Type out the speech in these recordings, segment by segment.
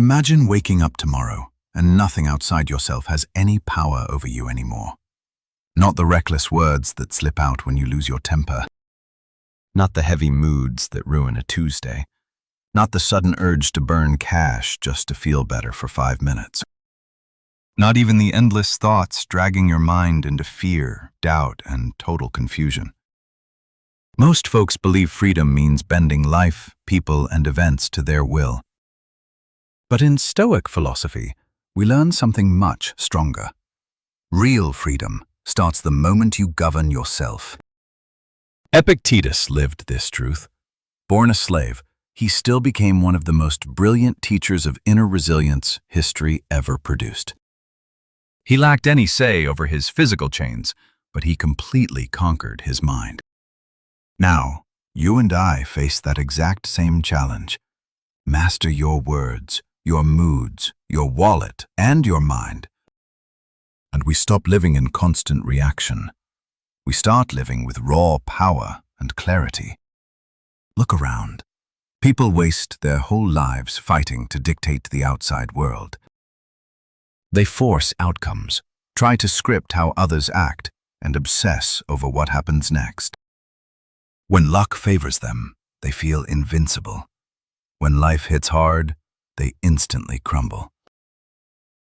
Imagine waking up tomorrow and nothing outside yourself has any power over you anymore. Not the reckless words that slip out when you lose your temper. Not the heavy moods that ruin a Tuesday. Not the sudden urge to burn cash just to feel better for 5 minutes. Not even the endless thoughts dragging your mind into fear, doubt, and total confusion. Most folks believe freedom means bending life, people, and events to their will. But in Stoic philosophy, we learn something much stronger. Real freedom starts the moment you govern yourself. Epictetus lived this truth. Born a slave, he still became one of the most brilliant teachers of inner resilience history ever produced. He lacked any say over his physical chains, but he completely conquered his mind. Now, you and I face that exact same challenge. Master your words, your moods, your wallet, and your mind. And we stop living in constant reaction. We start living with raw power and clarity. Look around. People waste their whole lives fighting to dictate the outside world. They force outcomes, try to script how others act, and obsess over what happens next. When luck favors them, they feel invincible. When life hits hard, they instantly crumble.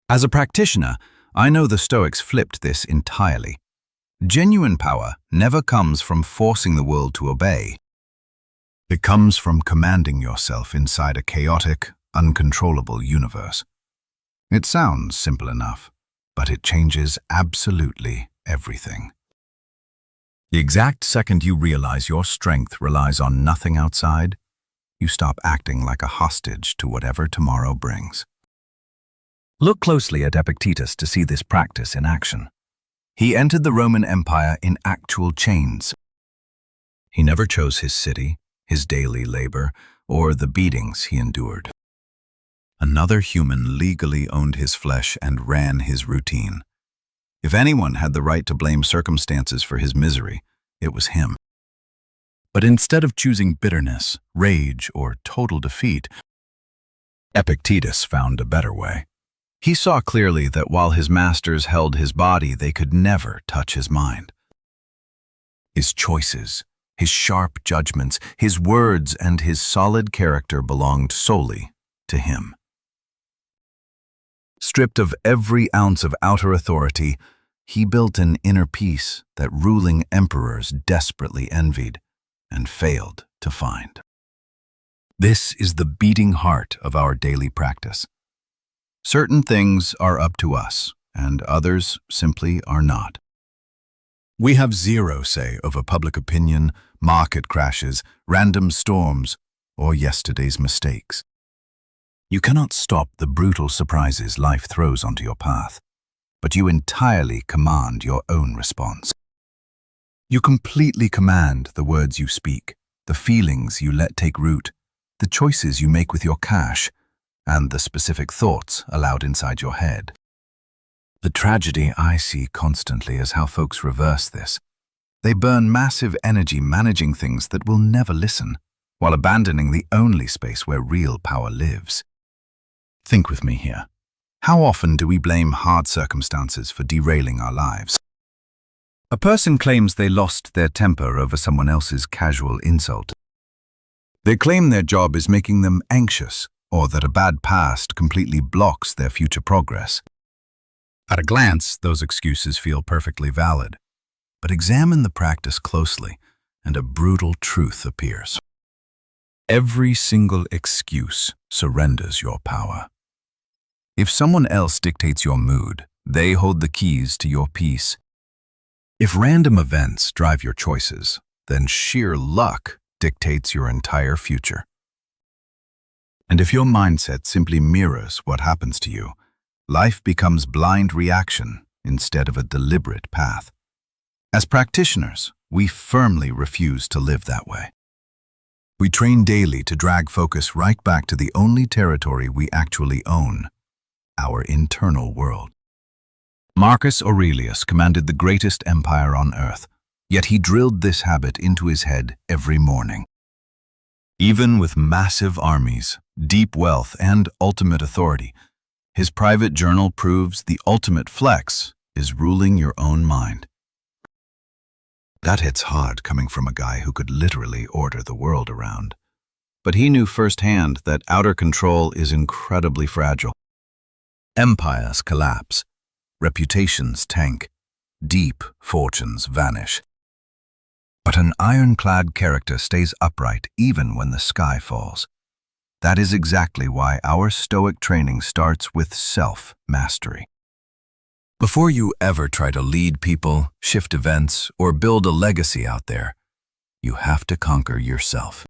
As a practitioner, I know the Stoics flipped this entirely. Genuine power never comes from forcing the world to obey. It comes from commanding yourself inside a chaotic, uncontrollable universe. It sounds simple enough, but it changes absolutely everything. The exact second you realize your strength relies on nothing outside, you stop acting like a hostage to whatever tomorrow brings. Look closely at Epictetus to see this practice in action. He entered the Roman Empire in actual chains. He never chose his city, his daily labor, or the beatings he endured. Another human legally owned his flesh and ran his routine. If anyone had the right to blame circumstances for his misery, it was him. But instead of choosing bitterness, rage, or total defeat, Epictetus found a better way. He saw clearly that while his masters held his body, they could never touch his mind. His choices, his sharp judgments, his words, and his solid character belonged solely to him. Stripped of every ounce of outer authority, he built an inner peace that ruling emperors desperately envied and failed to find. This is the beating heart of our daily practice. Certain things are up to us, and others simply are not. We have zero say over public opinion, market crashes, random storms, or yesterday's mistakes. You cannot stop the brutal surprises life throws onto your path, but you entirely command your own response. You completely command the words you speak, the feelings you let take root, the choices you make with your cash, and the specific thoughts allowed inside your head. The tragedy I see constantly is how folks reverse this. They burn massive energy managing things that will never listen, while abandoning the only space where real power lives. Think with me here. How often do we blame hard circumstances for derailing our lives? A person claims they lost their temper over someone else's casual insult. They claim their job is making them anxious, or that a bad past completely blocks their future progress. At a glance, those excuses feel perfectly valid. But examine the practice closely, and a brutal truth appears. Every single excuse surrenders your power. If someone else dictates your mood, they hold the keys to your peace. If random events drive your choices, then sheer luck dictates your entire future. And if your mindset simply mirrors what happens to you, life becomes blind reaction instead of a deliberate path. As practitioners, we firmly refuse to live that way. We train daily to drag focus right back to the only territory we actually own, our internal world. Marcus Aurelius commanded the greatest empire on earth, yet he drilled this habit into his head every morning. Even with massive armies, deep wealth, and ultimate authority, his private journal proves the ultimate flex is ruling your own mind. That hits hard coming from a guy who could literally order the world around. But he knew firsthand that outer control is incredibly fragile. Empires collapse, reputations tank, deep fortunes vanish. But an ironclad character stays upright even when the sky falls. That is exactly why our Stoic training starts with self-mastery. Before you ever try to lead people, shift events, or build a legacy out there, you have to conquer yourself.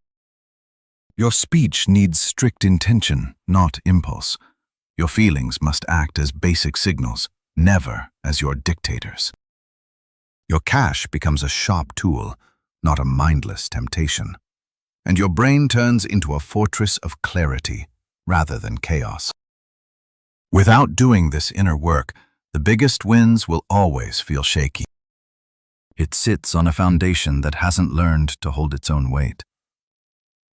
Your speech needs strict intention, not impulse. Your feelings must act as basic signals, never as your dictators. Your cash becomes a sharp tool, not a mindless temptation. And your brain turns into a fortress of clarity rather than chaos. Without doing this inner work, the biggest wins will always feel shaky. It sits on a foundation that hasn't learned to hold its own weight.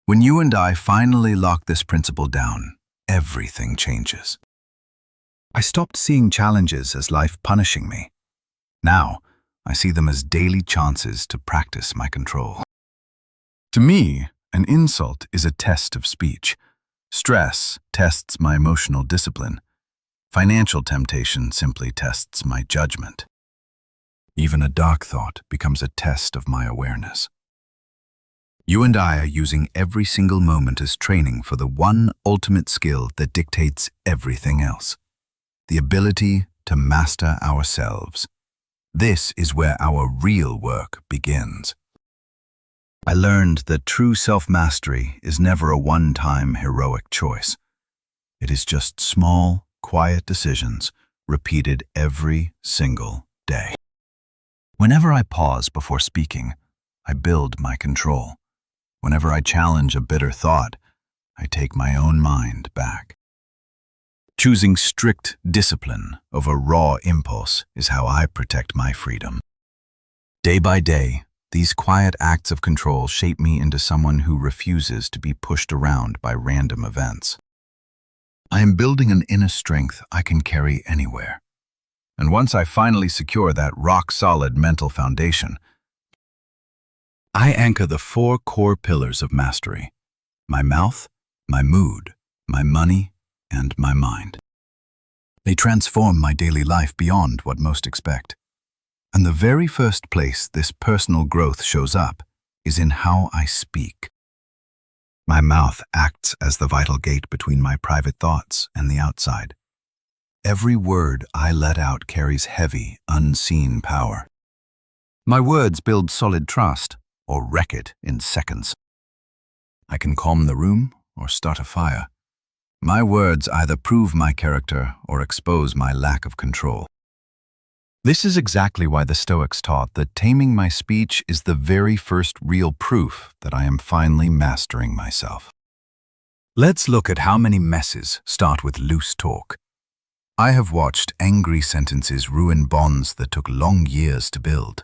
When you and I finally lock this principle down, everything changes. I stopped seeing challenges as life punishing me. Now, I see them as daily chances to practice my control. To me, an insult is a test of speech. Stress tests my emotional discipline. Financial temptation simply tests my judgment. Even a dark thought becomes a test of my awareness. You and I are using every single moment as training for the one ultimate skill that dictates everything else: the ability to master ourselves. This is where our real work begins. I learned that true self-mastery is never a one-time heroic choice. It is just small, quiet decisions repeated every single day. Whenever I pause before speaking, I build my control. Whenever I challenge a bitter thought, I take my own mind back. Choosing strict discipline over raw impulse is how I protect my freedom. Day by day, these quiet acts of control shape me into someone who refuses to be pushed around by random events. I am building an inner strength I can carry anywhere. And once I finally secure that rock-solid mental foundation, I anchor the 4 core pillars of mastery: my mouth, my mood, my money, and my mind. They transform my daily life beyond what most expect. And the very first place this personal growth shows up is in how I speak. My mouth acts as the vital gate between my private thoughts and the outside. Every word I let out carries heavy, unseen power. My words build solid trust or wreck it in seconds. I can calm the room or start a fire. My words either prove my character or expose my lack of control. This is exactly why the Stoics taught that taming my speech is the very first real proof that I am finally mastering myself. Let's look at how many messes start with loose talk. I have watched angry sentences ruin bonds that took long years to build.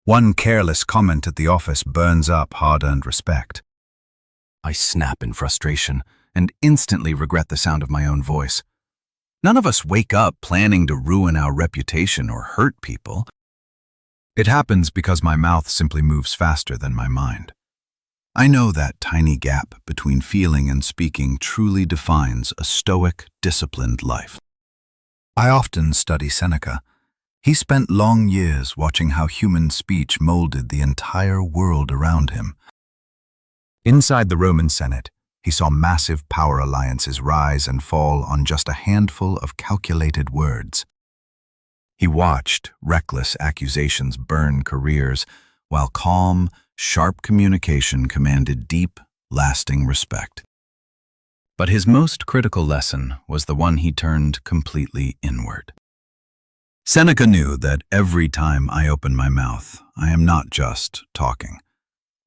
One careless comment at the office burns up hard-earned respect. I snap in frustration and instantly regret the sound of my own voice. None of us wake up planning to ruin our reputation or hurt people. It happens because my mouth simply moves faster than my mind. I know that tiny gap between feeling and speaking truly defines a stoic, disciplined life. I often study Seneca. He spent long years watching how human speech molded the entire world around him. Inside the Roman Senate, he saw massive power alliances rise and fall on just a handful of calculated words. He watched reckless accusations burn careers, while calm, sharp communication commanded deep, lasting respect. But his most critical lesson was the one he turned completely inward. Seneca knew that every time I open my mouth, I am not just talking.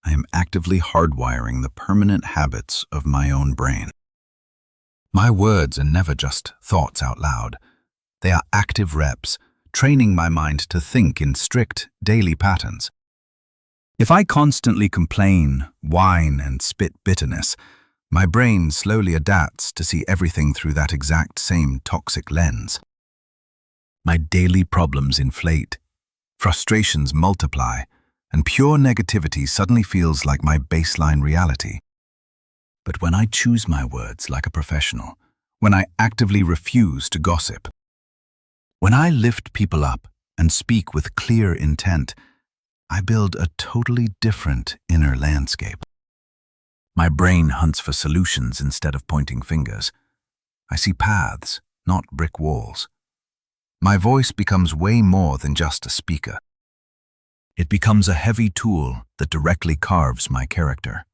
I am actively hardwiring the permanent habits of my own brain. My words are never just thoughts out loud. They are active reps, training my mind to think in strict, daily patterns. If I constantly complain, whine, and spit bitterness, my brain slowly adapts to see everything through that exact same toxic lens. My daily problems inflate, frustrations multiply, and pure negativity suddenly feels like my baseline reality. But when I choose my words like a professional, when I actively refuse to gossip, when I lift people up and speak with clear intent, I build a totally different inner landscape. My brain hunts for solutions instead of pointing fingers. I see paths, not brick walls. My voice becomes way more than just a speaker. It becomes a heavy tool that directly carves my character.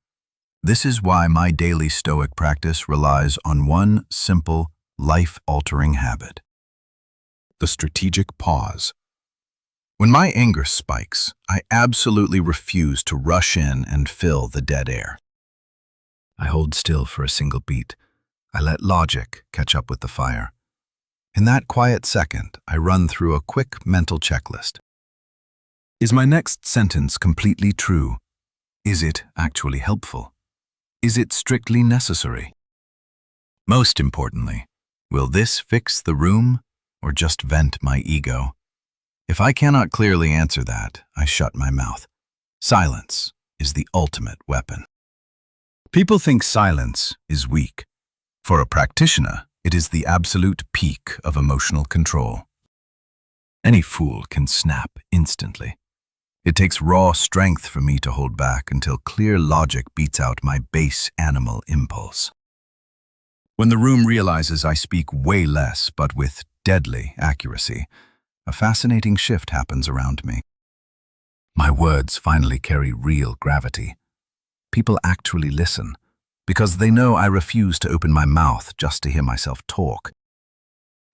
This is why my daily Stoic practice relies on one simple, life-altering habit: the strategic pause. When my anger spikes, I absolutely refuse to rush in and fill the dead air. I hold still for a single beat. I let logic catch up with the fire. In that quiet second, I run through a quick mental checklist. Is my next sentence completely true? Is it actually helpful? Is it strictly necessary? Most importantly, will this fix the room or just vent my ego? If I cannot clearly answer that, I shut my mouth. Silence is the ultimate weapon. People think silence is weak. For a practitioner, it is the absolute peak of emotional control. Any fool can snap instantly. It takes raw strength for me to hold back until clear logic beats out my base animal impulse. When the room realizes I speak way less but with deadly accuracy, a fascinating shift happens around me. My words finally carry real gravity. People actually listen, because they know I refuse to open my mouth just to hear myself talk.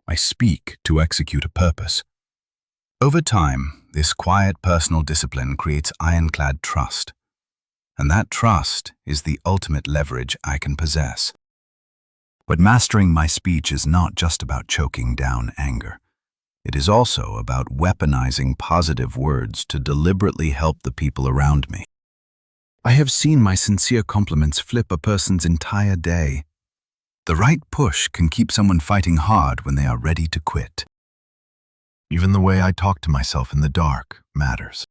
I speak to execute a purpose. Over time, this quiet personal discipline creates ironclad trust. And that trust is the ultimate leverage I can possess. But mastering my speech is not just about choking down anger. It is also about weaponizing positive words to deliberately help the people around me. I have seen my sincere compliments flip a person's entire day. The right push can keep someone fighting hard when they are ready to quit. Even the way I talk to myself in the dark matters.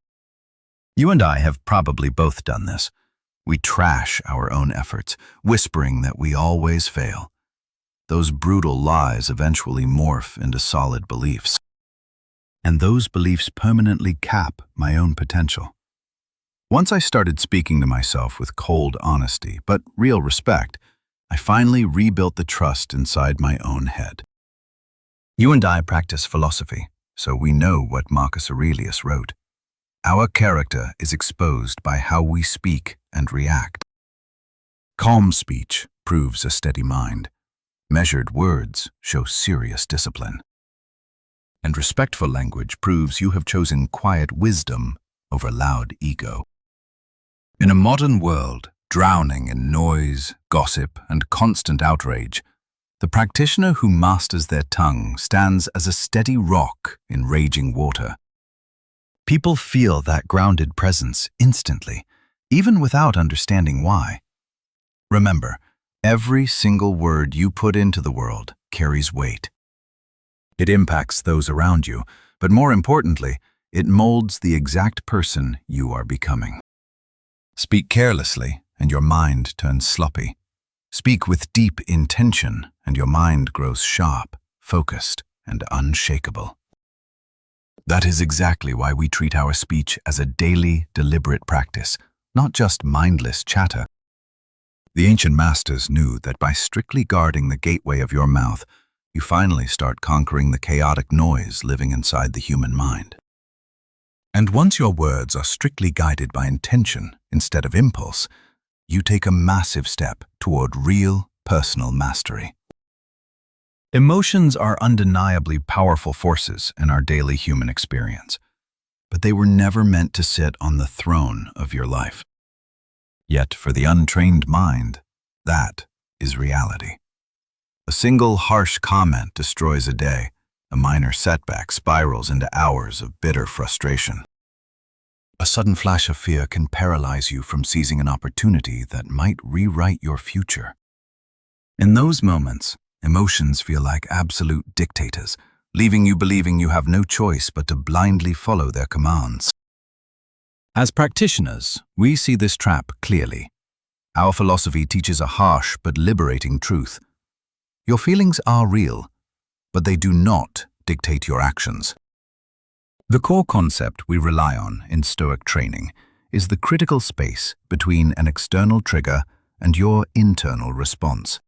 You and I have probably both done this. We trash our own efforts, whispering that we always fail. Those brutal lies eventually morph into solid beliefs. And those beliefs permanently cap my own potential. Once I started speaking to myself with cold honesty, but real respect, I finally rebuilt the trust inside my own head. You and I practice philosophy, so we know what Marcus Aurelius wrote. Our character is exposed by how we speak and react. Calm speech proves a steady mind. Measured words show serious discipline. And respectful language proves you have chosen quiet wisdom over loud ego. In a modern world, drowning in noise, gossip, and constant outrage, the practitioner who masters their tongue stands as a steady rock in raging water. People feel that grounded presence instantly, even without understanding why. Remember, every single word you put into the world carries weight. It impacts those around you, but more importantly, it molds the exact person you are becoming. Speak carelessly, and your mind turns sloppy. Speak with deep intention, and your mind grows sharp, focused, and unshakable. That is exactly why we treat our speech as a daily, deliberate practice, not just mindless chatter. The ancient masters knew that by strictly guarding the gateway of your mouth, you finally start conquering the chaotic noise living inside the human mind. And once your words are strictly guided by intention instead of impulse, you take a massive step toward real personal mastery. Emotions are undeniably powerful forces in our daily human experience, but they were never meant to sit on the throne of your life. Yet for the untrained mind, that is reality. A single harsh comment destroys a day. A minor setback spirals into hours of bitter frustration. A sudden flash of fear can paralyze you from seizing an opportunity that might rewrite your future. In those moments, emotions feel like absolute dictators, leaving you believing you have no choice but to blindly follow their commands. As practitioners, we see this trap clearly. Our philosophy teaches a harsh but liberating truth. Your feelings are real, but they do not dictate your actions. The core concept we rely on in Stoic training is the critical space between an external trigger and your internal response.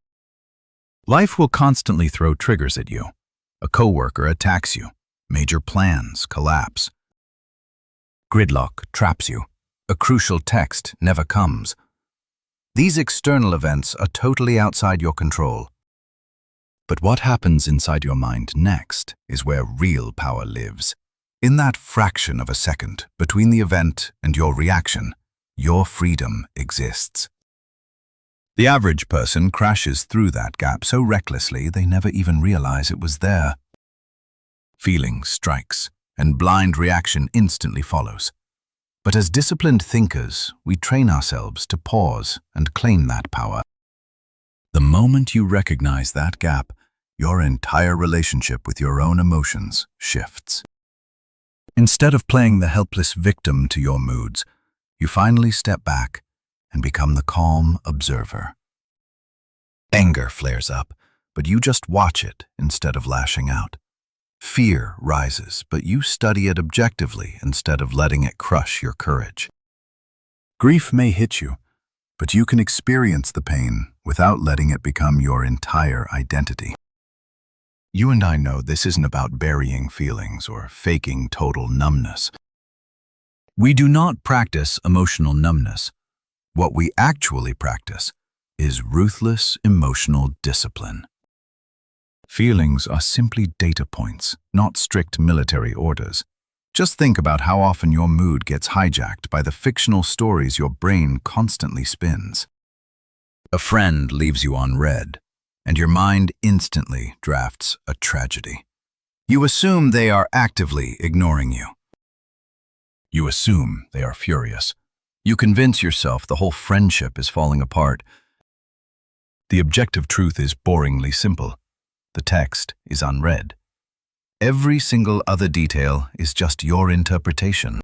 Life will constantly throw triggers at you. A coworker attacks you. Major plans collapse. Gridlock traps you. A crucial text never comes. These external events are totally outside your control. But what happens inside your mind next is where real power lives. In that fraction of a second between the event and your reaction, your freedom exists. The average person crashes through that gap so recklessly they never even realize it was there. Feeling strikes, and blind reaction instantly follows. But as disciplined thinkers, we train ourselves to pause and claim that power. The moment you recognize that gap, your entire relationship with your own emotions shifts. Instead of playing the helpless victim to your moods, you finally step back and become the calm observer. Anger flares up, but you just watch it instead of lashing out. Fear rises, but you study it objectively instead of letting it crush your courage. Grief may hit you, but you can experience the pain without letting it become your entire identity. You and I know this isn't about burying feelings or faking total numbness. We do not practice emotional numbness. What we actually practice is ruthless emotional discipline. Feelings are simply data points, not strict military orders. Just think about how often your mood gets hijacked by the fictional stories your brain constantly spins. A friend leaves you on red, and your mind instantly drafts a tragedy. You assume they are actively ignoring you. You assume they are furious. You convince yourself the whole friendship is falling apart. The objective truth is boringly simple. The text is unread. Every single other detail is just your interpretation.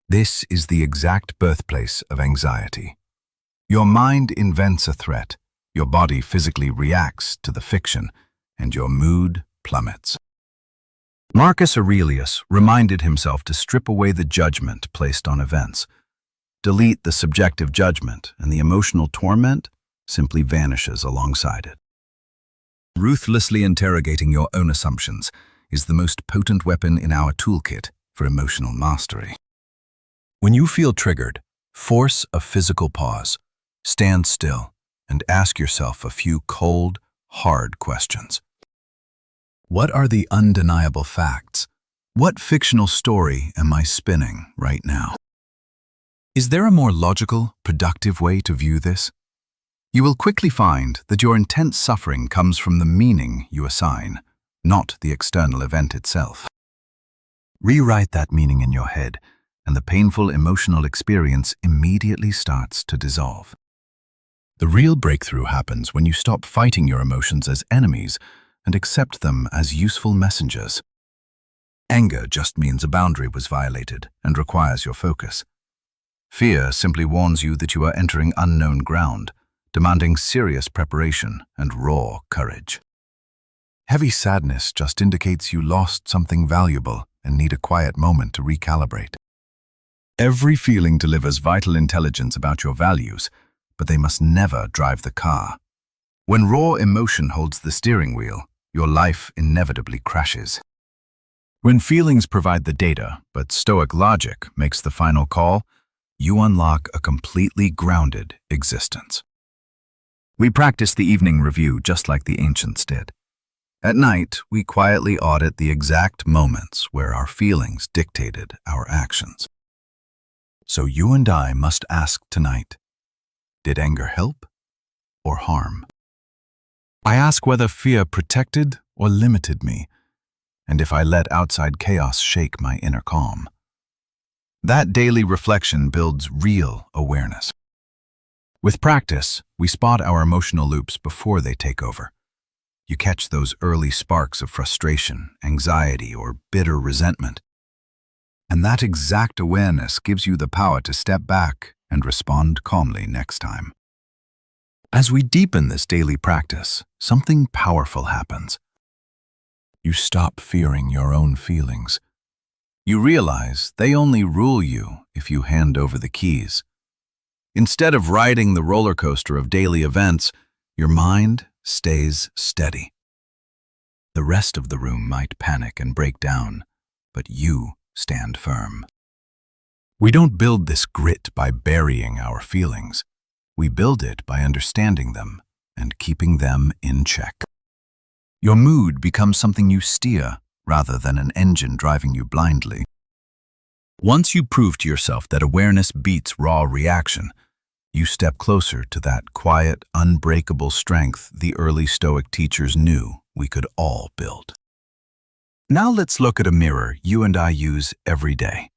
This is the exact birthplace of anxiety. Your mind invents a threat. Your body physically reacts to the fiction, and your mood plummets. Marcus Aurelius reminded himself to strip away the judgment placed on events. Delete the subjective judgment, and the emotional torment simply vanishes alongside it. Ruthlessly interrogating your own assumptions is the most potent weapon in our toolkit for emotional mastery. When you feel triggered, force a physical pause. Stand still and ask yourself a few cold, hard questions. What are the undeniable facts? What fictional story am I spinning right now? Is there a more logical, productive way to view this? You will quickly find that your intense suffering comes from the meaning you assign, not the external event itself. Rewrite that meaning in your head, and the painful emotional experience immediately starts to dissolve. The real breakthrough happens when you stop fighting your emotions as enemies and accept them as useful messengers. Anger just means a boundary was violated and requires your focus. Fear simply warns you that you are entering unknown ground, demanding serious preparation and raw courage. Heavy sadness just indicates you lost something valuable and need a quiet moment to recalibrate. Every feeling delivers vital intelligence about your values, but they must never drive the car. When raw emotion holds the steering wheel, your life inevitably crashes. When feelings provide the data, but Stoic logic makes the final call, you unlock a completely grounded existence. We practice the evening review just like the ancients did. At night, we quietly audit the exact moments where our feelings dictated our actions. So you and I must ask tonight, did anger help or harm? I ask whether fear protected or limited me, and if I let outside chaos shake my inner calm. That daily reflection builds real awareness. With practice, we spot our emotional loops before they take over. You catch those early sparks of frustration, anxiety, or bitter resentment. And that exact awareness gives you the power to step back and respond calmly next time. As we deepen this daily practice, something powerful happens. You stop fearing your own feelings. You realize they only rule you if you hand over the keys. Instead of riding the roller coaster of daily events, your mind stays steady. The rest of the room might panic and break down, but you stand firm. We don't build this grit by burying our feelings. We build it by understanding them and keeping them in check. Your mood becomes something you steer rather than an engine driving you blindly. Once you prove to yourself that awareness beats raw reaction, you step closer to that quiet, unbreakable strength the early Stoic teachers knew we could all build. Now let's look at a mirror you and I use every day.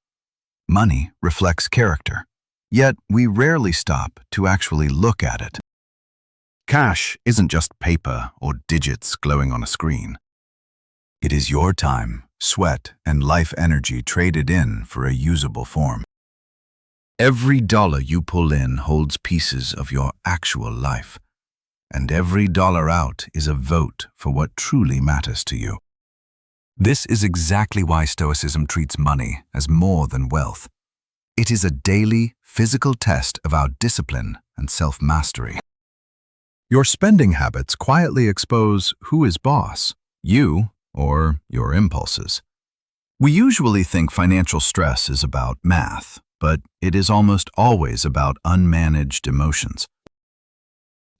Money reflects character, yet we rarely stop to actually look at it. Cash isn't just paper or digits glowing on a screen. It is your time, sweat, and life energy traded in for a usable form. Every dollar you pull in holds pieces of your actual life, and every dollar out is a vote for what truly matters to you. This is exactly why Stoicism treats money as more than wealth. It is a daily, physical test of our discipline and self-mastery. Your spending habits quietly expose who is boss, you or your impulses. We usually think financial stress is about math, but it is almost always about unmanaged emotions.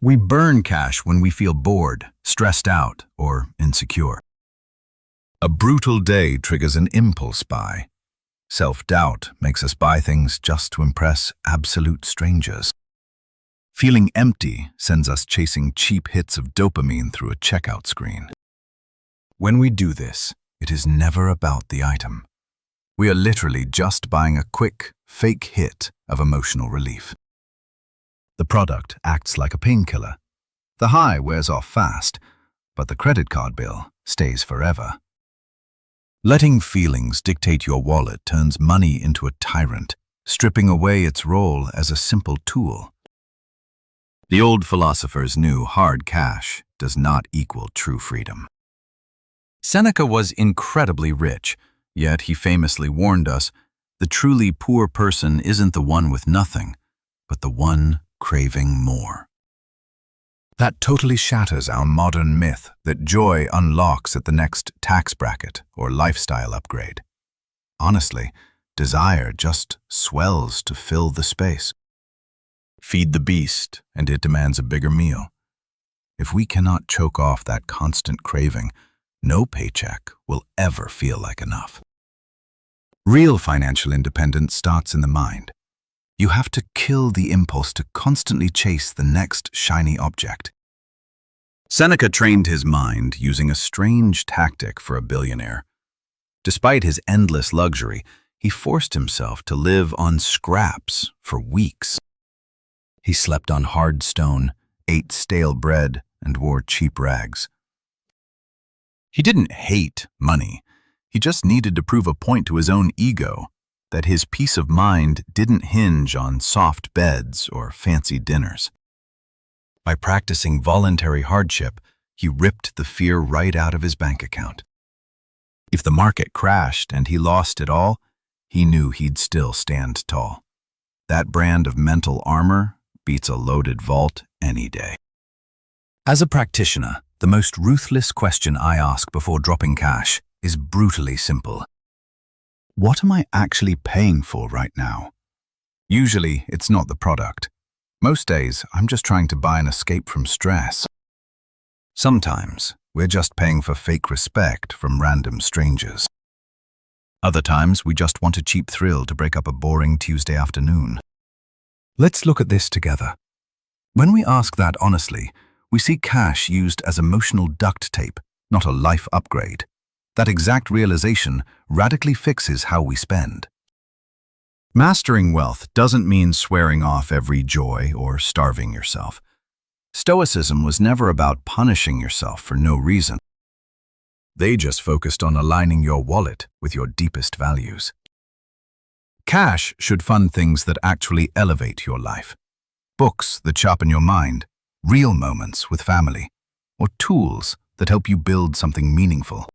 We burn cash when we feel bored, stressed out, or insecure. A brutal day triggers an impulse buy. Self-doubt makes us buy things just to impress absolute strangers. Feeling empty sends us chasing cheap hits of dopamine through a checkout screen. When we do this, it is never about the item. We are literally just buying a quick, fake hit of emotional relief. The product acts like a painkiller. The high wears off fast, but the credit card bill stays forever. Letting feelings dictate your wallet turns money into a tyrant, stripping away its role as a simple tool. The old philosophers knew hard cash does not equal true freedom. Seneca was incredibly rich, yet he famously warned us, the truly poor person isn't the one with nothing, but the one craving more. That totally shatters our modern myth that joy unlocks at the next tax bracket or lifestyle upgrade. Honestly, desire just swells to fill the space. Feed the beast, and it demands a bigger meal. If we cannot choke off that constant craving, no paycheck will ever feel like enough. Real financial independence starts in the mind. You have to kill the impulse to constantly chase the next shiny object. Seneca trained his mind using a strange tactic for a billionaire. Despite his endless luxury, he forced himself to live on scraps for weeks. He slept on hard stone, ate stale bread, and wore cheap rags. He didn't hate money. He just needed to prove a point to his own ego, that his peace of mind didn't hinge on soft beds or fancy dinners. By practicing voluntary hardship, he ripped the fear right out of his bank account. If the market crashed and he lost it all, he knew he'd still stand tall. That brand of mental armor beats a loaded vault any day. As a practitioner, the most ruthless question I ask before dropping cash is brutally simple. What am I actually paying for right now? Usually, it's not the product. Most days, I'm just trying to buy an escape from stress. Sometimes, we're just paying for fake respect from random strangers. Other times, we just want a cheap thrill to break up a boring Tuesday afternoon. Let's look at this together. When we ask that honestly, we see cash used as emotional duct tape, not a life upgrade. That exact realization radically fixes how we spend. Mastering wealth doesn't mean swearing off every joy or starving yourself. Stoicism was never about punishing yourself for no reason. They just focused on aligning your wallet with your deepest values. Cash should fund things that actually elevate your life. Books that sharpen your mind, real moments with family, or tools that help you build something meaningful.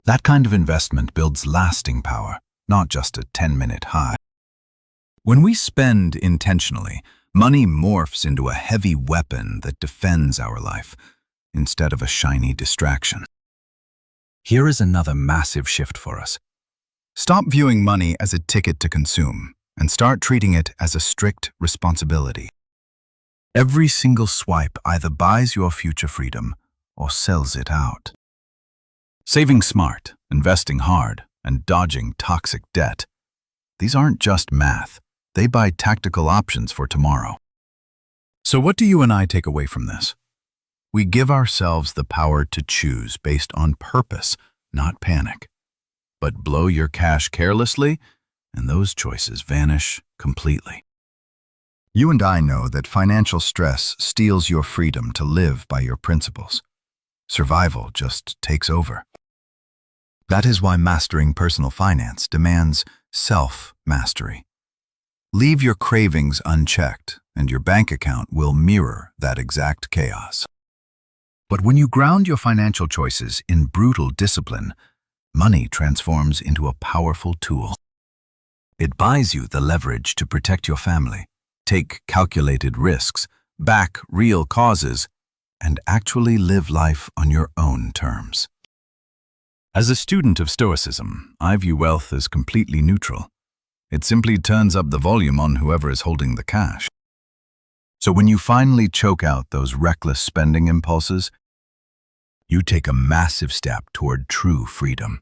That kind of investment builds lasting power, not just a 10-minute high. When we spend intentionally, money morphs into a heavy weapon that defends our life, instead of a shiny distraction. Here is another massive shift for us. Stop viewing money as a ticket to consume, and start treating it as a strict responsibility. Every single swipe either buys your future freedom or sells it out. Saving smart, investing hard, and dodging toxic debt. These aren't just math. They buy tactical options for tomorrow. So what do you and I take away from this? We give ourselves the power to choose based on purpose, not panic. But blow your cash carelessly, and those choices vanish completely. You and I know that financial stress steals your freedom to live by your principles. Survival just takes over. That is why mastering personal finance demands self-mastery. Leave your cravings unchecked, and your bank account will mirror that exact chaos. But when you ground your financial choices in brutal discipline, money transforms into a powerful tool. It buys you the leverage to protect your family, take calculated risks, back real causes, and actually live life on your own terms. As a student of Stoicism, I view wealth as completely neutral. It simply turns up the volume on whoever is holding the cash. So when you finally choke out those reckless spending impulses, you take a massive step toward true freedom,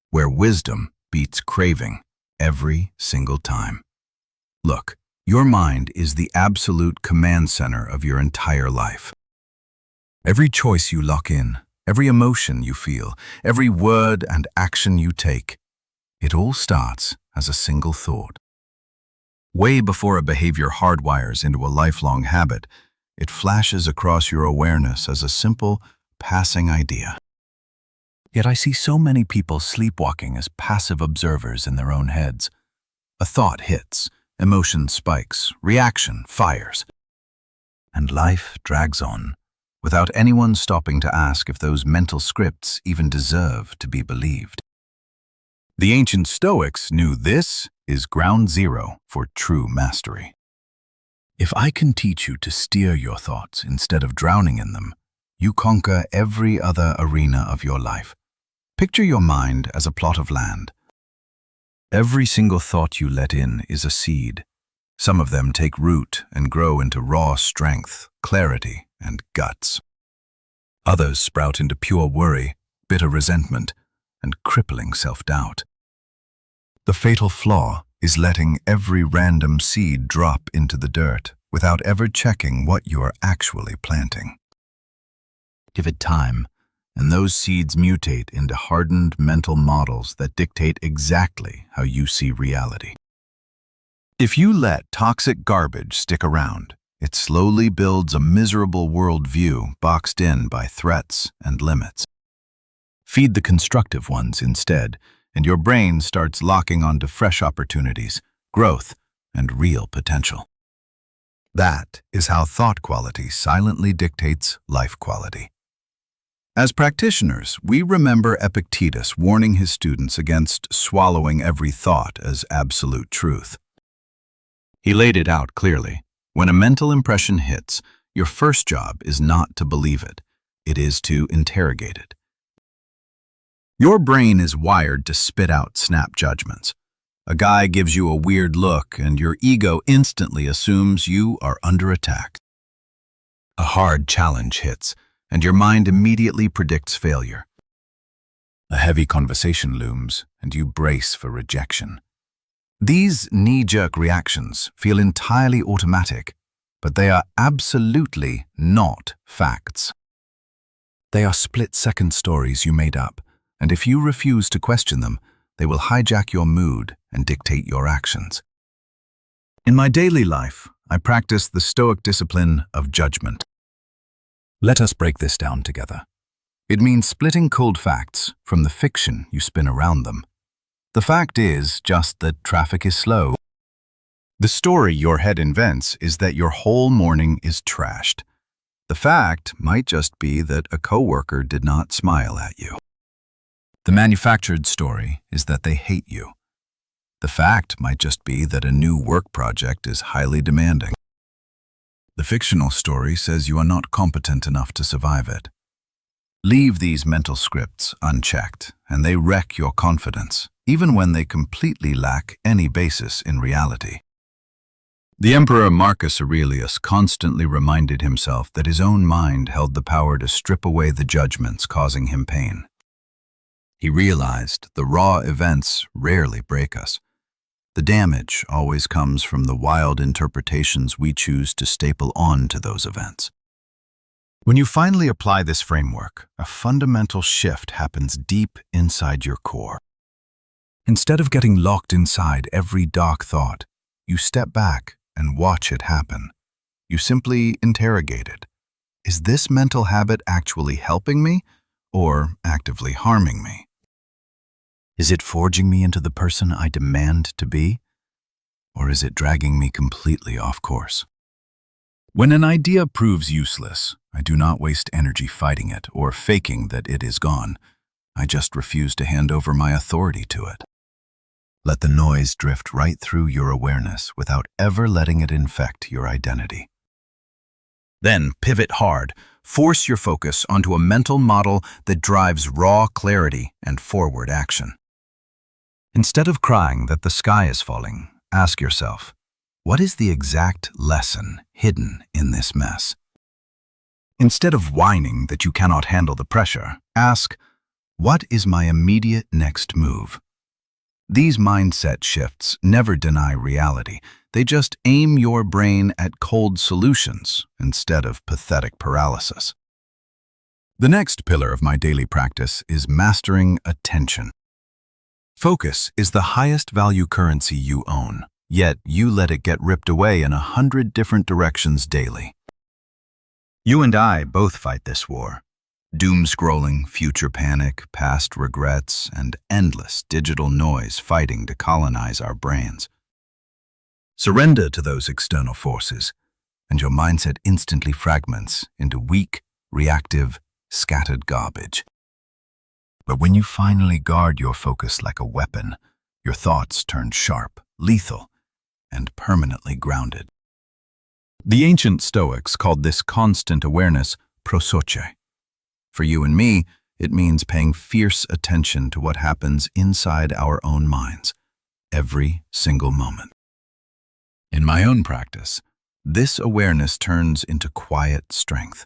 where wisdom beats craving every single time. Look, your mind is the absolute command center of your entire life. Every choice you lock in, every emotion you feel, every word and action you take, it all starts as a single thought. Way before a behavior hardwires into a lifelong habit, it flashes across your awareness as a simple, passing idea. Yet I see so many people sleepwalking as passive observers in their own heads. A thought hits, emotion spikes, reaction fires, and life drags on, without anyone stopping to ask if those mental scripts even deserve to be believed. The ancient Stoics knew this is ground zero for true mastery. If I can teach you to steer your thoughts instead of drowning in them, you conquer every other arena of your life. Picture your mind as a plot of land. Every single thought you let in is a seed. Some of them take root and grow into raw strength, clarity, and guts. Others sprout into pure worry, bitter resentment, and crippling self-doubt. The fatal flaw is letting every random seed drop into the dirt without ever checking what you are actually planting. Give it time, and those seeds mutate into hardened mental models that dictate exactly how you see reality. If you let toxic garbage stick around, it slowly builds a miserable worldview boxed in by threats and limits. Feed the constructive ones instead, and your brain starts locking onto fresh opportunities, growth, and real potential. That is how thought quality silently dictates life quality. As practitioners, we remember Epictetus warning his students against swallowing every thought as absolute truth. He laid it out clearly. When a mental impression hits, your first job is not to believe it. It is to interrogate it. Your brain is wired to spit out snap judgments. A guy gives you a weird look, and your ego instantly assumes you are under attack. A hard challenge hits, and your mind immediately predicts failure. A heavy conversation looms, and you brace for rejection. These knee-jerk reactions feel entirely automatic, but they are absolutely not facts. They are split-second stories you made up, and if you refuse to question them, they will hijack your mood and dictate your actions. In my daily life, I practice the Stoic discipline of judgment. Let us break this down together. It means splitting cold facts from the fiction you spin around them. The fact is just that traffic is slow. The story your head invents is that your whole morning is trashed. The fact might just be that a coworker did not smile at you. The manufactured story is that they hate you. The fact might just be that a new work project is highly demanding. The fictional story says you are not competent enough to survive it. Leave these mental scripts unchecked, and they wreck your confidence, even when they completely lack any basis in reality. The Emperor Marcus Aurelius constantly reminded himself that his own mind held the power to strip away the judgments causing him pain. He realized the raw events rarely break us. The damage always comes from the wild interpretations we choose to staple on to those events. When you finally apply this framework, a fundamental shift happens deep inside your core. Instead of getting locked inside every dark thought, you step back and watch it happen. You simply interrogate it. Is this mental habit actually helping me or actively harming me? Is it forging me into the person I demand to be? Or is it dragging me completely off course? When an idea proves useless, I do not waste energy fighting it or faking that it is gone. I just refuse to hand over my authority to it. Let the noise drift right through your awareness without ever letting it infect your identity. Then pivot hard. Force your focus onto a mental model that drives raw clarity and forward action. Instead of crying that the sky is falling, ask yourself, what is the exact lesson hidden in this mess? Instead of whining that you cannot handle the pressure, ask, what is my immediate next move? These mindset shifts never deny reality. They just aim your brain at cold solutions instead of pathetic paralysis. The next pillar of my daily practice is mastering attention. Focus is the highest value currency you own, yet you let it get ripped away in 100 different directions daily. You and I both fight this war. Doom scrolling, future panic, past regrets, and endless digital noise fighting to colonize our brains. Surrender to those external forces, and your mindset instantly fragments into weak, reactive, scattered garbage. But when you finally guard your focus like a weapon, your thoughts turn sharp, lethal, and permanently grounded. The ancient Stoics called this constant awareness prosoche. For you and me, it means paying fierce attention to what happens inside our own minds, every single moment. In my own practice, this awareness turns into quiet strength.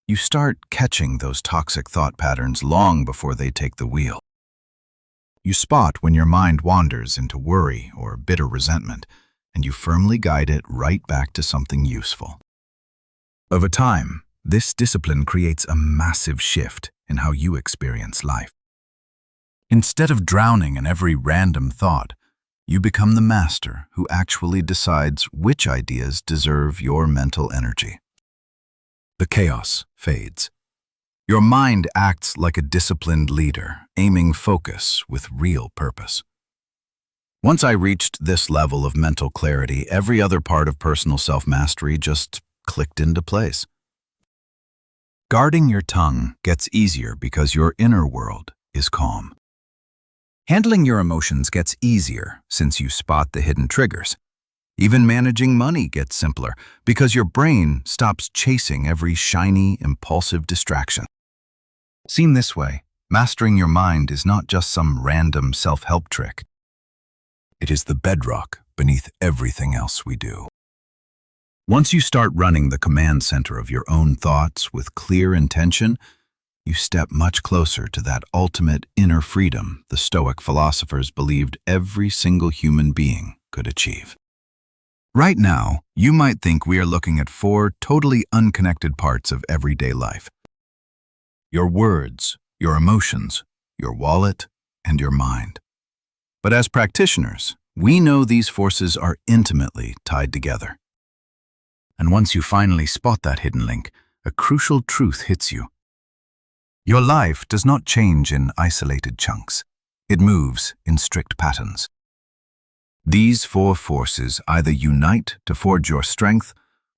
You start catching those toxic thought patterns long before they take the wheel. You spot when your mind wanders into worry or bitter resentment, and you firmly guide it right back to something useful. Over time, this discipline creates a massive shift in how you experience life. Instead of drowning in every random thought, you become the master who actually decides which ideas deserve your mental energy. The chaos fades. Your mind acts like a disciplined leader, aiming focus with real purpose. Once I reached this level of mental clarity, every other part of personal self-mastery just clicked into place. Guarding your tongue gets easier because your inner world is calm. Handling your emotions gets easier since you spot the hidden triggers. Even managing money gets simpler because your brain stops chasing every shiny, impulsive distraction. Seen this way, mastering your mind is not just some random self-help trick. It is the bedrock beneath everything else we do. Once you start running the command center of your own thoughts with clear intention, you step much closer to that ultimate inner freedom the Stoic philosophers believed every single human being could achieve. Right now, you might think we are looking at 4 totally unconnected parts of everyday life. Your words, your emotions, your wallet, and your mind. But as practitioners, we know these forces are intimately tied together. And once you finally spot that hidden link, a crucial truth hits you. Your life does not change in isolated chunks. It moves in strict patterns. These four forces either unite to forge your strength,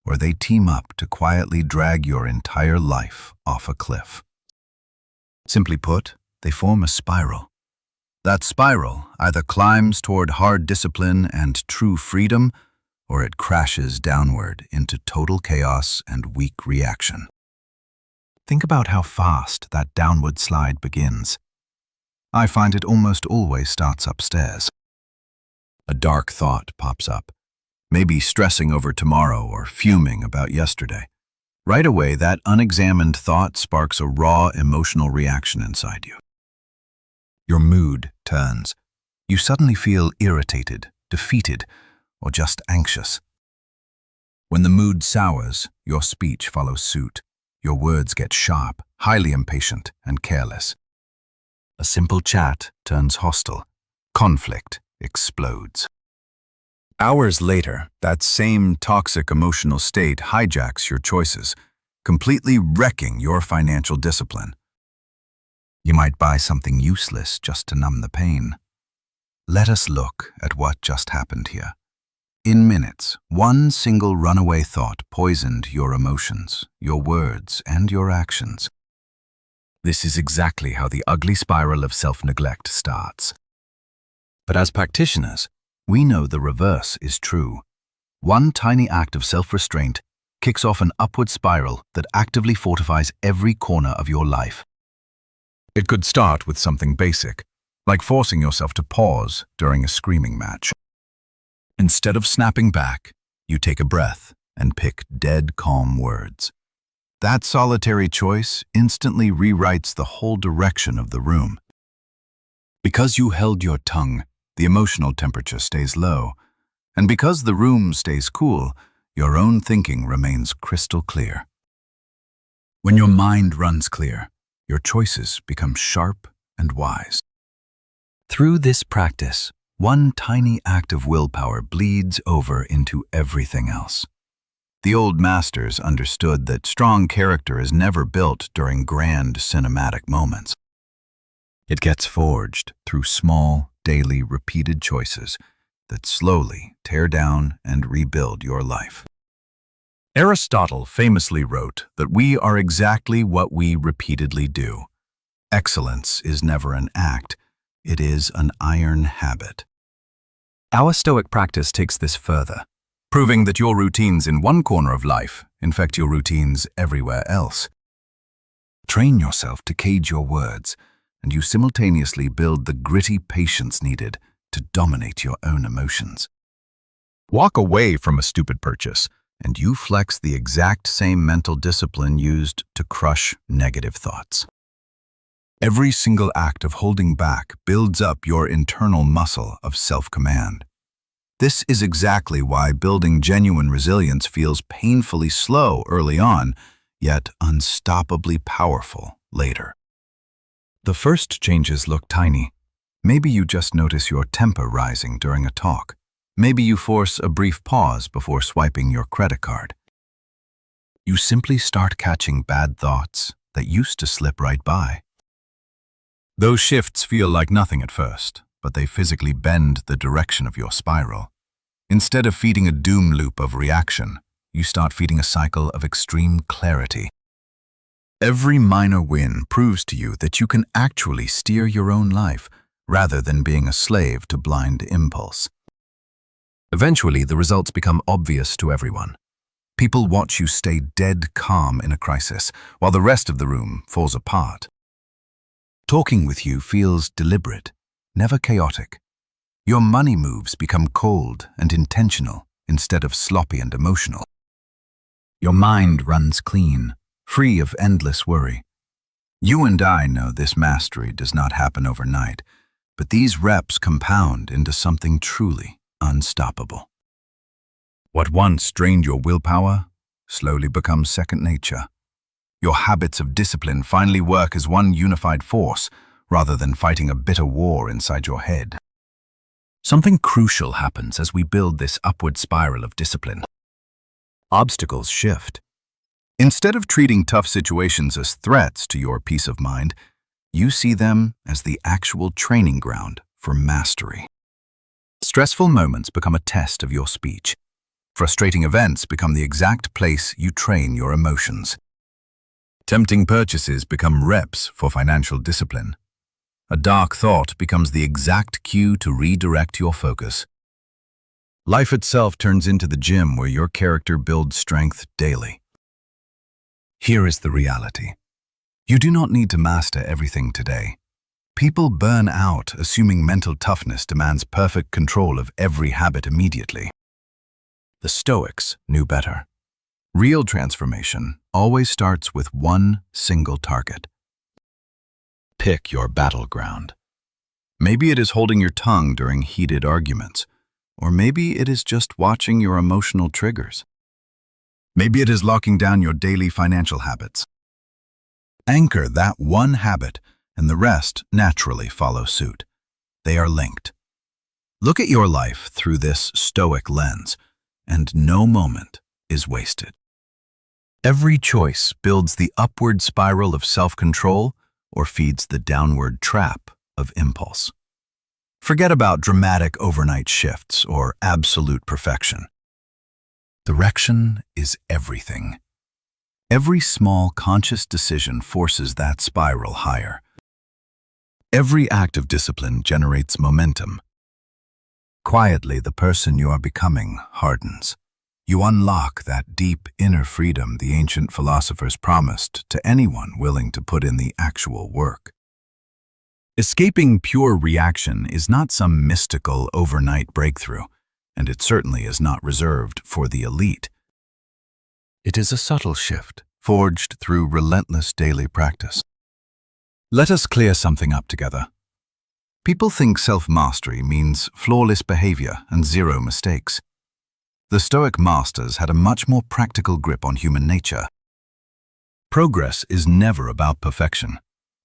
or they team up to quietly drag your entire life off a cliff. Simply put, they form a spiral. That spiral either climbs toward hard discipline and true freedom, or it crashes downward into total chaos and weak reaction. Think about how fast that downward slide begins. I find it almost always starts upstairs. A dark thought pops up, maybe stressing over tomorrow or fuming about yesterday. Right away, that unexamined thought sparks a raw emotional reaction inside you. Your mood turns. You suddenly feel irritated, defeated, or just anxious. When the mood sours, your speech follows suit. Your words get sharp, highly impatient, and careless. A simple chat turns hostile. Conflict explodes. Hours later, that same toxic emotional state hijacks your choices, completely wrecking your financial discipline. You might buy something useless just to numb the pain. Let us look at what just happened here. In minutes, one single runaway thought poisoned your emotions, your words, and your actions. This is exactly how the ugly spiral of self-neglect starts. But as practitioners, we know the reverse is true. One tiny act of self-restraint kicks off an upward spiral that actively fortifies every corner of your life. It could start with something basic, like forcing yourself to pause during a screaming match. Instead of snapping back, you take a breath and pick dead calm words. That solitary choice instantly rewrites the whole direction of the room. Because you held your tongue, the emotional temperature stays low, and because the room stays cool, your own thinking remains crystal clear. When your mind runs clear, your choices become sharp and wise. Through this practice, one tiny act of willpower bleeds over into everything else. The old masters understood that strong character is never built during grand cinematic moments. It gets forged through small, daily, repeated choices that slowly tear down and rebuild your life. Aristotle famously wrote that we are exactly what we repeatedly do. Excellence is never an act, it is an iron habit. Our Stoic practice takes this further, proving that your routines in one corner of life infect your routines everywhere else. Train yourself to cage your words, and you simultaneously build the gritty patience needed to dominate your own emotions. Walk away from a stupid purchase, and you flex the exact same mental discipline used to crush negative thoughts. Every single act of holding back builds up your internal muscle of self-command. This is exactly why building genuine resilience feels painfully slow early on, yet unstoppably powerful later. The first changes look tiny. Maybe you just notice your temper rising during a talk. Maybe you force a brief pause before swiping your credit card. You simply start catching bad thoughts that used to slip right by. Those shifts feel like nothing at first, but they physically bend the direction of your spiral. Instead of feeding a doom loop of reaction, you start feeding a cycle of extreme clarity. Every minor win proves to you that you can actually steer your own life, rather than being a slave to blind impulse. Eventually, the results become obvious to everyone. People watch you stay dead calm in a crisis, while the rest of the room falls apart. Talking with you feels deliberate, never chaotic. Your money moves become cold and intentional instead of sloppy and emotional. Your mind runs clean, free of endless worry. You and I know this mastery does not happen overnight, but these reps compound into something truly unstoppable. What once drained your willpower slowly becomes second nature. Your habits of discipline finally work as one unified force, rather than fighting a bitter war inside your head. Something crucial happens as we build this upward spiral of discipline. Obstacles shift. Instead of treating tough situations as threats to your peace of mind, you see them as the actual training ground for mastery. Stressful moments become a test of your speech. Frustrating events become the exact place you train your emotions. Tempting purchases become reps for financial discipline. A dark thought becomes the exact cue to redirect your focus. Life itself turns into the gym where your character builds strength daily. Here is the reality. You do not need to master everything today. People burn out assuming mental toughness demands perfect control of every habit immediately. The Stoics knew better. Real transformation always starts with one single target. Pick your battleground. Maybe it is holding your tongue during heated arguments, or maybe it is just watching your emotional triggers. Maybe it is locking down your daily financial habits. Anchor that one habit, and the rest naturally follow suit. They are linked. Look at your life through this Stoic lens, and no moment is wasted. Every choice builds the upward spiral of self-control or feeds the downward trap of impulse. Forget about dramatic overnight shifts or absolute perfection. Direction is everything. Every small conscious decision forces that spiral higher. Every act of discipline generates momentum. Quietly, the person you are becoming hardens. You unlock that deep inner freedom the ancient philosophers promised to anyone willing to put in the actual work. Escaping pure reaction is not some mystical overnight breakthrough, and it certainly is not reserved for the elite. It is a subtle shift, forged through relentless daily practice. Let us clear something up together. People think self-mastery means flawless behavior and zero mistakes. The Stoic masters had a much more practical grip on human nature. Progress is never about perfection.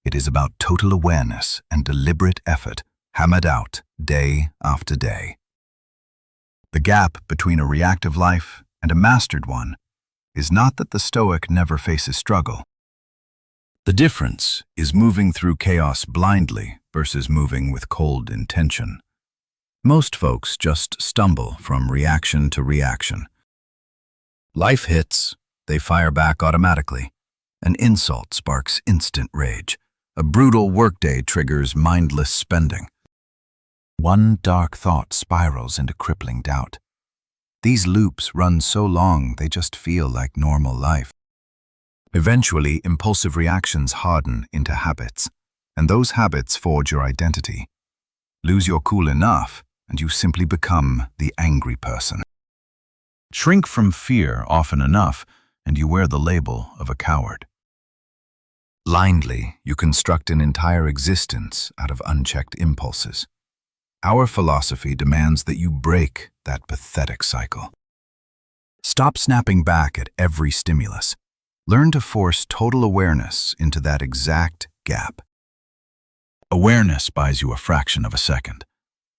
It is about total awareness and deliberate effort, hammered out day after day. The gap between a reactive life and a mastered one is not that the Stoic never faces struggle. The difference is moving through chaos blindly versus moving with cold intention. Most folks just stumble from reaction to reaction. Life hits, they fire back automatically. An insult sparks instant rage. A brutal workday triggers mindless spending. One dark thought spirals into crippling doubt. These loops run so long they just feel like normal life. Eventually, impulsive reactions harden into habits, and those habits forge your identity. Lose your cool enough, and you simply become the angry person. Shrink from fear often enough, and you wear the label of a coward. Blindly, you construct an entire existence out of unchecked impulses. Our philosophy demands that you break that pathetic cycle. Stop snapping back at every stimulus. Learn to force total awareness into that exact gap. Awareness buys you a fraction of a second.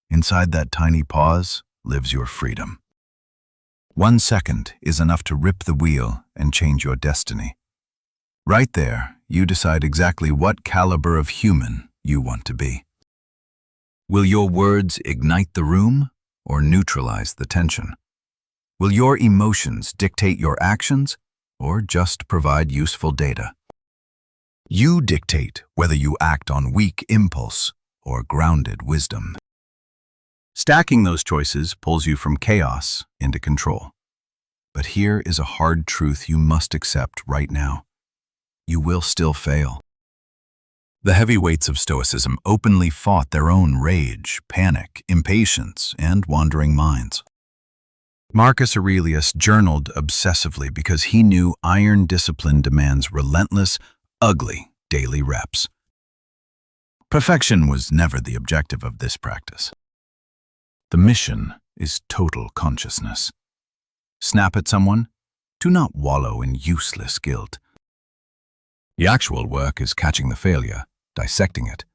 Inside that tiny pause lives your freedom. 1 second is enough to rip the wheel and change your destiny. Right there, you decide exactly what caliber of human you want to be. Will your words ignite the room or neutralize the tension? Will your emotions dictate your actions or just provide useful data? You dictate whether you act on weak impulse or grounded wisdom. Stacking those choices pulls you from chaos into control. But here is a hard truth you must accept right now. You will still fail. The heavyweights of Stoicism openly fought their own rage, panic, impatience, and wandering minds. Marcus Aurelius journaled obsessively because he knew iron discipline demands relentless, ugly daily reps. Perfection was never the objective of this practice. The mission is total consciousness. Snap at someone? Do not wallow in useless guilt. The actual work is catching the failure, dissecting it,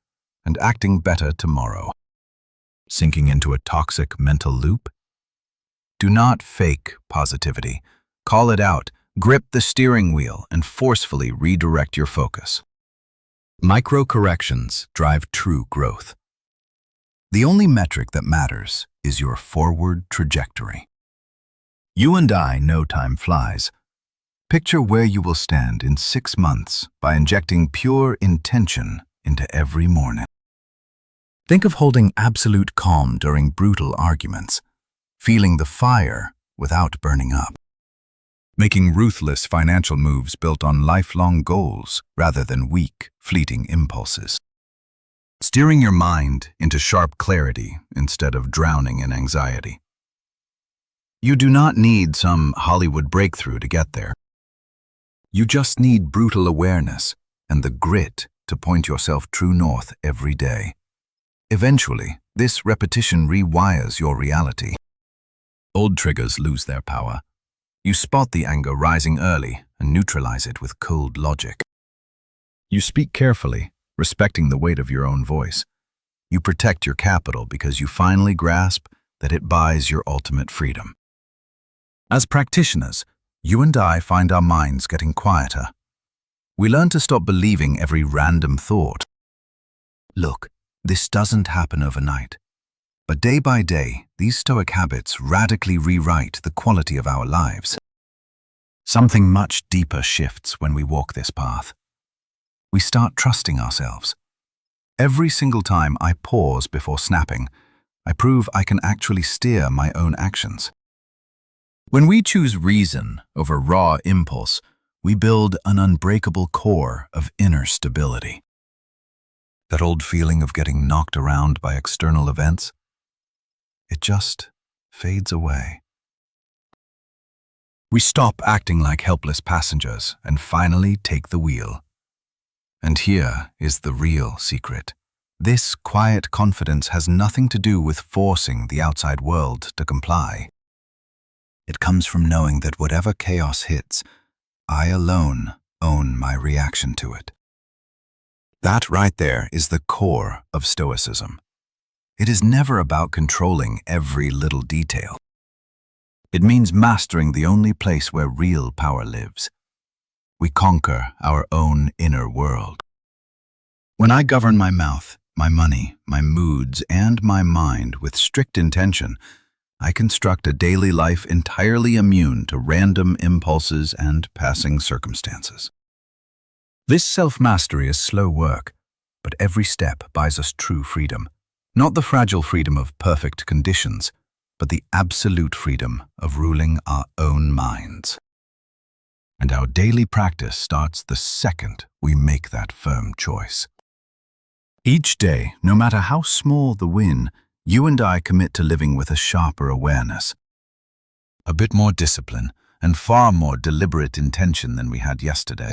and acting better tomorrow. sinking into a toxic mental loop? Do not fake positivity. Call it out, grip the steering wheel, and forcefully redirect your focus. Micro-corrections drive true growth. The only metric that matters is your forward trajectory. You and I know time flies. Picture where you will stand in 6 months by injecting pure intention into every morning. Think of holding absolute calm during brutal arguments, feeling the fire without burning up, making ruthless financial moves built on lifelong goals rather than weak, fleeting impulses, steering your mind into sharp clarity instead of drowning in anxiety. You do not need some Hollywood breakthrough to get there. You just need brutal awareness and the grit to point yourself true north every day. Eventually, this repetition rewires your reality. Old triggers lose their power. You spot the anger rising early and neutralize it with cold logic. You speak carefully, respecting the weight of your own voice. You protect your capital because you finally grasp that it buys your ultimate freedom. As practitioners, you and I find our minds getting quieter. We learn to stop believing every random thought. Look, this doesn't happen overnight. But day by day, these Stoic habits radically rewrite the quality of our lives. Something much deeper shifts when we walk this path. We start trusting ourselves. Every single time I pause before snapping, I prove I can actually steer my own actions. When we choose reason over raw impulse, we build an unbreakable core of inner stability. That old feeling of getting knocked around by external events, it just fades away. We stop acting like helpless passengers and finally take the wheel. And here is the real secret. This quiet confidence has nothing to do with forcing the outside world to comply. It comes from knowing that whatever chaos hits, I alone own my reaction to it. That right there is the core of Stoicism. It is never about controlling every little detail. It means mastering the only place where real power lives. We conquer our own inner world. When I govern my mouth, my money, my moods, and my mind with strict intention, I construct a daily life entirely immune to random impulses and passing circumstances. This self-mastery is slow work, but every step buys us true freedom. Not the fragile freedom of perfect conditions, but the absolute freedom of ruling our own minds. And our daily practice starts the second we make that firm choice. Each day, no matter how small the win, you and I commit to living with a sharper awareness, a bit more discipline, and far more deliberate intention than we had yesterday.